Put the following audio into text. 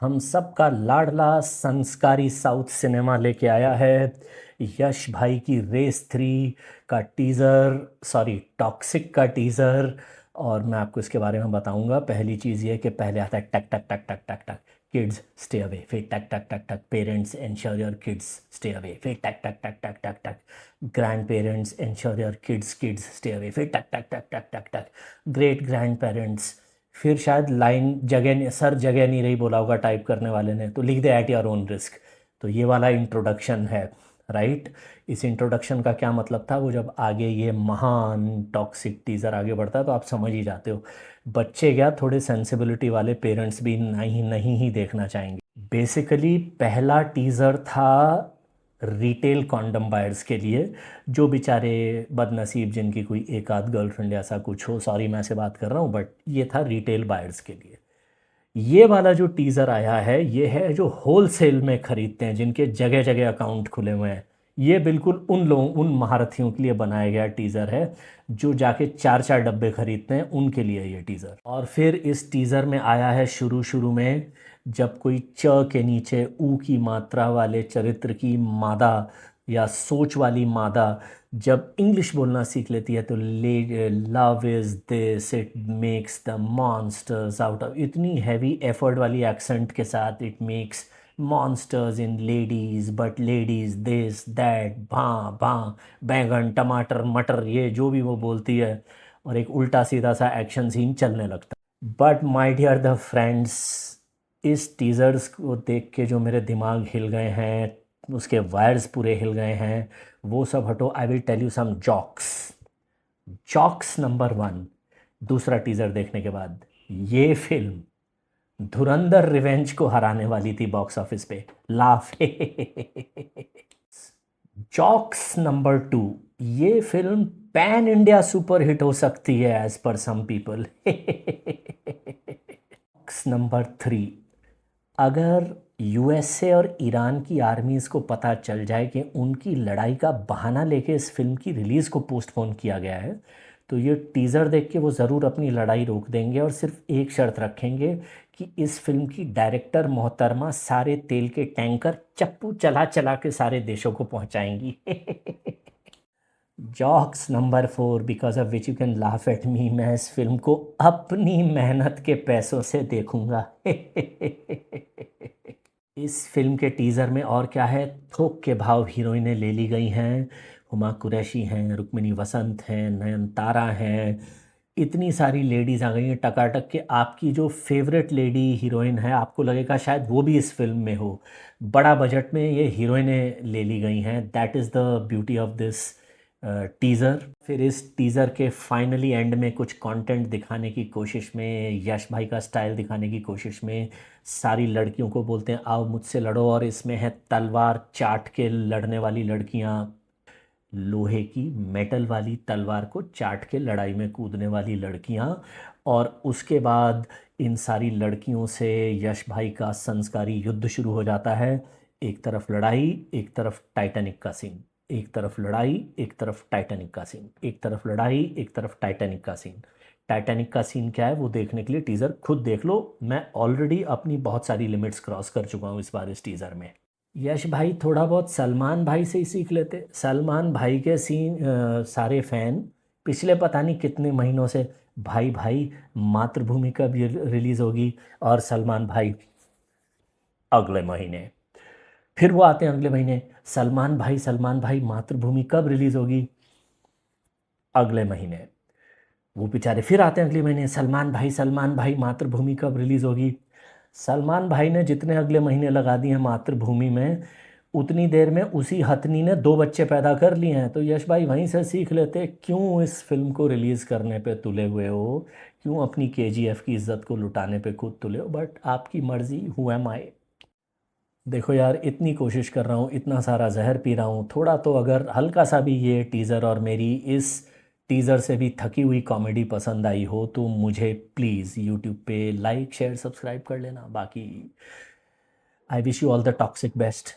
हम सब का लाडला संस्कारी साउथ सिनेमा लेके आया है यश भाई की रेस 3 का टीज़र, सॉरी टॉक्सिक का टीज़र। और मैं आपको इसके बारे में बताऊंगा। पहली चीज़ ये कि पहले आता है टक टक टक टक टक टक, किड्स स्टे अवे। फिर टक टक टक टक, parents ensure your kids stay away. फिर टक टक टक टक टक टक, grand parents ensure your kids kids stay away. फिर टक टक टक टक टक टक, ग्रेट ग्रैंड पेरेंट्स। फिर शायद लाइन जगह नहीं, सर जगह नहीं रही बोला होगा टाइप करने वाले ने, तो लिख दे एट योर ओन रिस्क। तो ये वाला इंट्रोडक्शन है, राइट। इस इंट्रोडक्शन का क्या मतलब था, वो जब आगे ये महान टॉक्सिक टीज़र आगे बढ़ता है तो आप समझ ही जाते हो। बच्चे क्या, थोड़े सेंसिबिलिटी वाले पेरेंट्स भी नहीं नहीं ही देखना चाहेंगे। बेसिकली पहला टीज़र था रिटेल कॉन्डम बायर्स के लिए, जो बेचारे बदनसीब जिनकी कोई एक आध गर्लफ्रेंड ऐसा कुछ हो, सॉरी मैं से बात कर रहा हूँ, बट ये था रिटेल बायर्स के लिए। ये वाला जो टीज़र आया है ये है जो होल सेल में ख़रीदते हैं, जिनके जगह जगह अकाउंट खुले हुए हैं। ये बिल्कुल उन लोगों, उन महारथियों के लिए बनाया गया टीज़र है जो जाके चार चार डब्बे खरीदते हैं, उनके लिए ये टीज़र। और फिर इस टीज़र में आया है शुरू शुरू में, जब कोई च के नीचे ऊ की मात्रा वाले चरित्र की मादा या सोच वाली मादा जब इंग्लिश बोलना सीख लेती है तो ले love is this it makes the monsters out of, इतनी हैवी एफर्ट वाली एक्सेंट के साथ, it makes monsters in ladies but ladies this that भां भां, बैंगन टमाटर मटर, ये जो भी वो बोलती है, और एक उल्टा सीधा सा एक्शन सीन चलने लगता है। But my dear the friends, इस टीज़र्स को देख के जो मेरे दिमाग हिल गए हैं, उसके वायर्स पूरे हिल गए हैं, वो सब हटो। I will tell you some jokes. Jokes number 1, दूसरा टीज़र देखने के बाद, ये फिल्म धुरंधर रिवेंज को हराने वाली थी बॉक्स ऑफिस पे। लाफ। जॉक्स नंबर 2, ये film pan India super hit हो सकती है as per some people. Jocks number 3, अगर यूएसए और ईरान की आर्मीज़ को पता चल जाए कि उनकी लड़ाई का बहाना लेके इस फिल्म की रिलीज़ को पोस्टपोन किया गया है, तो ये टीज़र देख के वो ज़रूर अपनी लड़ाई रोक देंगे और सिर्फ एक शर्त रखेंगे कि इस फिल्म की डायरेक्टर मोहतरमा सारे तेल के टैंकर चप्पू चला चला के सारे देशों को पहुंचाएंगी। Jokes number 4, because of which you can laugh at me, मैं इस फिल्म को अपनी मेहनत के पैसों से देखूंगा। इस फिल्म के टीज़र में और क्या है, थोक के भाव हीरोइनें ले ली गई हैं। हुमा कुरैशी हैं, रुक्मिनी वसंत हैं, नयनतारा हैं, इतनी सारी लेडीज़ आ गई हैं टकाटक के। आपकी जो फेवरेट लेडी हीरोइन है, आपको लगेगा शायद वो भी इस फिल्म में हो। बड़ा बजट में ये हीरोइनें ले ली गई हैं। That is the beauty of this teaser. फिर इस टीज़र के फाइनली एंड में कुछ कंटेंट दिखाने की कोशिश में, यश भाई का स्टाइल दिखाने की कोशिश में, सारी लड़कियों को बोलते हैं आओ मुझसे लड़ो, और इसमें है तलवार चाट के लड़ने वाली लड़कियां, लोहे की मेटल वाली तलवार को चाट के लड़ाई में कूदने वाली लड़कियां। और उसके बाद इन सारी लड़कियों से यश भाई का संस्कारी युद्ध शुरू हो जाता है। एक तरफ लड़ाई, एक तरफ टाइटैनिक का सीन, एक तरफ लड़ाई, एक तरफ टाइटैनिक का सीन, एक तरफ लड़ाई, एक तरफ टाइटैनिक का सीन। टाइटैनिक का सीन क्या है वो देखने के लिए टीज़र खुद देख लो। मैं ऑलरेडी अपनी बहुत सारी लिमिट्स क्रॉस कर चुका हूँ इस बार इस टीज़र में। यश भाई थोड़ा बहुत सलमान भाई से ही सीख लेते। सलमान भाई के सीन सारे फैन पिछले पता नहीं कितने महीनों से, भाई भाई मातृभूमि कब रिलीज़ होगी, और सलमान भाई अगले महीने। फिर वो आते हैं अगले महीने, सलमान भाई मातृभूमि कब रिलीज़ होगी, अगले महीने। वो बेचारे फिर आते हैं अगले महीने, सलमान भाई मातृभूमि कब रिलीज़ होगी। सलमान भाई ने जितने अगले महीने लगा दिए हैं मातृभूमि में, उतनी देर में उसी हथनी ने 2 बच्चे पैदा कर लिए हैं। तो यश भाई वहीं से सीख लेते, क्यों इस फिल्म को रिलीज़ करने पे तुले हुए हो, क्यों अपनी केजीएफ की इज्जत को लुटाने पे खुद तुले हो, बट आपकी मर्ज़ी, हु एम आई। देखो यार, इतनी कोशिश कर रहा हूँ, इतना सारा जहर पी रहा हूँ, थोड़ा तो अगर हल्का सा भी ये टीज़र और मेरी इस टीज़र से भी थकी हुई कॉमेडी पसंद आई हो तो मुझे प्लीज़ यूट्यूब पे लाइक शेयर सब्सक्राइब कर लेना। बाकी I wish you all the toxic best.